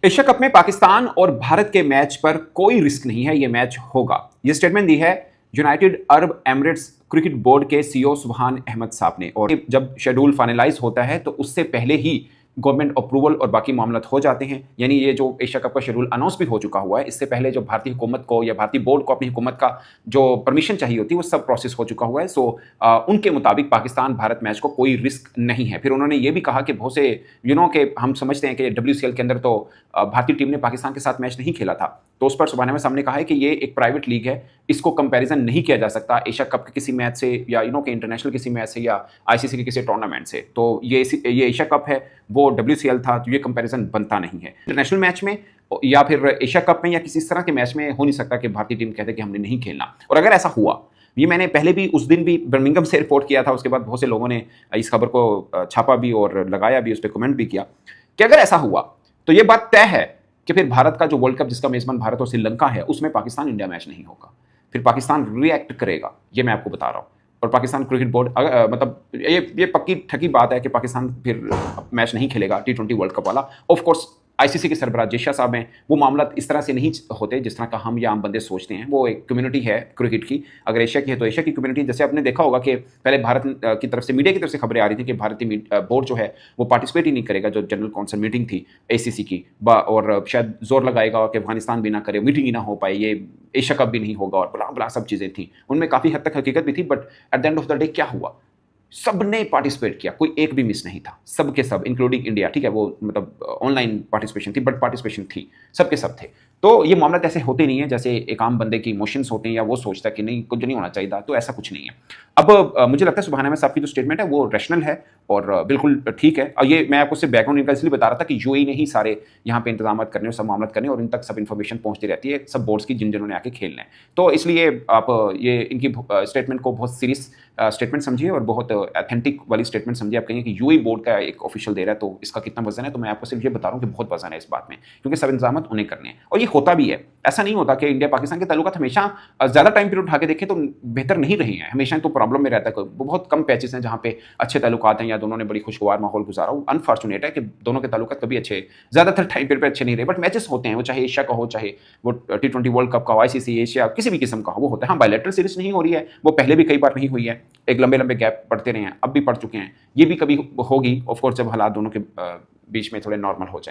Asia cup में पाकिस्तान और भारत के मैच पर कोई रिस्क नहीं है, यह मैच होगा। यह स्टेटमेंट दी है United Arab Emirates cricket board के सीईओ सुबहान अहमद साहब ने। और जब शेड्यूल फाइनलाइज होता है तो उससे पहले ही गवर्नमेंट अप्रूवल और बाकी मामला हो जाते हैं। यानी ये जो एशिया कप का शेड्यूल अनाउंस भी हो चुका हुआ है, इससे पहले जो भारतीय हुकूमत को या भारतीय बोर्ड को अपनी हुकूमत का जो परमिशन चाहिए होती है वो सब प्रोसेस हो चुका हुआ है। उनके मुताबिक पाकिस्तान भारत मैच को कोई रिस्क नहीं है। फिर उन्होंने ये भी कहा कि बहुत से के हम समझते हैं कि WCL के अंदर तो भारतीय टीम ने पाकिस्तान के साथ मैच नहीं खेला था, तो उस पर सुबहान अहमद साहब ने कहा है कि ये एक प्राइवेट लीग है, इसको कंपैरिजन नहीं किया जा सकता एशिया कप के किसी मैच से या के इंटरनेशनल किसी मैच से या ICC के किसी टूर्नामेंट से। तो ये एशिया कप है, वो WCL था, तो ये कंपैरिजन बनता नहीं है। इंटरनेशनल मैच में या फिर एशिया कप में या किसी इस तरह के मैच में हो नहीं सकता कि भारतीय टीम कहते कि हमने नहीं खेलना। और अगर ऐसा हुआ, ये मैंने पहले भी उस दिन भी बर्मिंघम से रिपोर्ट किया था, उसके बाद बहुत से लोगों ने इस खबर को छापा भी और लगाया भी, उस पर कमेंट भी किया कि अगर ऐसा हुआ तो ये बात तय है कि फिर भारत का जो वर्ल्ड कप जिसका मेजबान भारत और श्रीलंका है उसमें पाकिस्तान इंडिया मैच नहीं होगा। फिर पाकिस्तान रिएक्ट करेगा, ये मैं आपको बता रहा हूँ। और पाकिस्तान क्रिकेट बोर्ड मतलब ये पक्की ठकी बात है कि पाकिस्तान फिर मैच नहीं खेलेगा T20 वर्ल्ड कप वाला। ऑफ कोर्स ICC के सरबराह जेशा साहब हैं, वो मामला इस तरह से नहीं होते जिस तरह का हम या आम बंदे सोचते हैं। वो एक कम्युनिटी है क्रिकेट की, अगर एशिया की है तो एशिया की कम्युनिटी। जैसे आपने देखा होगा कि पहले भारत की तरफ से, मीडिया की तरफ से खबरें आ रही थी कि भारतीय बोर्ड जो है वो पार्टिसिपेट ही नहीं करेगा जो जनरल काउंसिल मीटिंग थी ACC की, और शायद जोर लगाएगा कि अफगानिस्तान भी ना करे, मीटिंग ही ना हो पाए, ये एशिया कप भी नहीं होगा और बला बला सब चीज़ें थी। उनमें काफ़ी हद तक हकीकत भी थी, but at the end of the day क्या हुआ, सबने पार्टिसिपेट किया, कोई एक भी मिस नहीं था, सबके सब इंक्लूडिंग इंडिया। ठीक है, वो मतलब ऑनलाइन पार्टिसिपेशन थी, बट पार्टिसिपेशन थी, सबके सब थे। तो ये मामला ऐसे होते नहीं है जैसे एक आम बंदे के इमोशंस होते हैं या वो सोचता है कि नहीं कुछ नहीं होना चाहिए था, तो ऐसा कुछ नहीं है। अब मुझे लगता है सुबहान अहमद साहब की जो स्टेटमेंट है वो रैशनल है और बिल्कुल ठीक है। और ये मैं आपको सिर्फ बैकग्राउंड इनका इसलिए बता रहा था कि UAE ने ही सारे यहाँ पे इंतजाम करने और सब मामला करने और इन तक सब इन्फॉर्मेशन पहुँचती रहती है सब बोर्ड्स की जिन्होंने आके खेलना है। तो इसलिए आप ये इनकी स्टेटमेंट को बहुत सीरियस स्टेटमेंट समझिए और बहुत ऑथेंटिक वाली स्टेटमेंट समझिए। आप कहेंगे कि UAE बोर्ड का एक ऑफिशियल दे रहा है तो इसका कितना वजन है, तो मैं आपको सिर्फ ये बता रहा हूँ कि बहुत वजन है इस बात में, क्योंकि सब इंतजाम उन्हें करने हैं और ये होता भी है। ऐसा नहीं होता कि इंडिया पाकिस्तान के ताल्लुकात हमेशा ज़्यादा टाइम पीरियड उठा के देखें तो बेहतर नहीं रही हैं, हमेशा तो प्रॉब्लम में रहता है। बहुत कम पैचेस हैं जहाँ पे अच्छे ताल्लुकात हैं या दोनों ने बड़ी खुशगवार माहौल गुजारा हो। अनफॉर्चुनेट है कि दोनों के ताल्लुकात कभी अच्छे, ज़्यादातर टाइम पीरियड पे अच्छे नहीं रहे, बट मैचेस होते हैं, वो चाहे एशिया का हो, चाहे वो T20 वर्ल्ड कप का हो, ICC एशिया किसी भी किस्म का हो, वो होता है। हाँ, बायलैटरल सीरीज नहीं हो रही है, वो पहले भी कई बार नहीं हुई है, एक लंबे लंबे गैप पड़ते रहे हैं, अब भी पड़ चुके हैं, ये भी कभी होगी ऑफकोर्स जब हालात दोनों के बीच में थोड़े नॉर्मल हो जाए।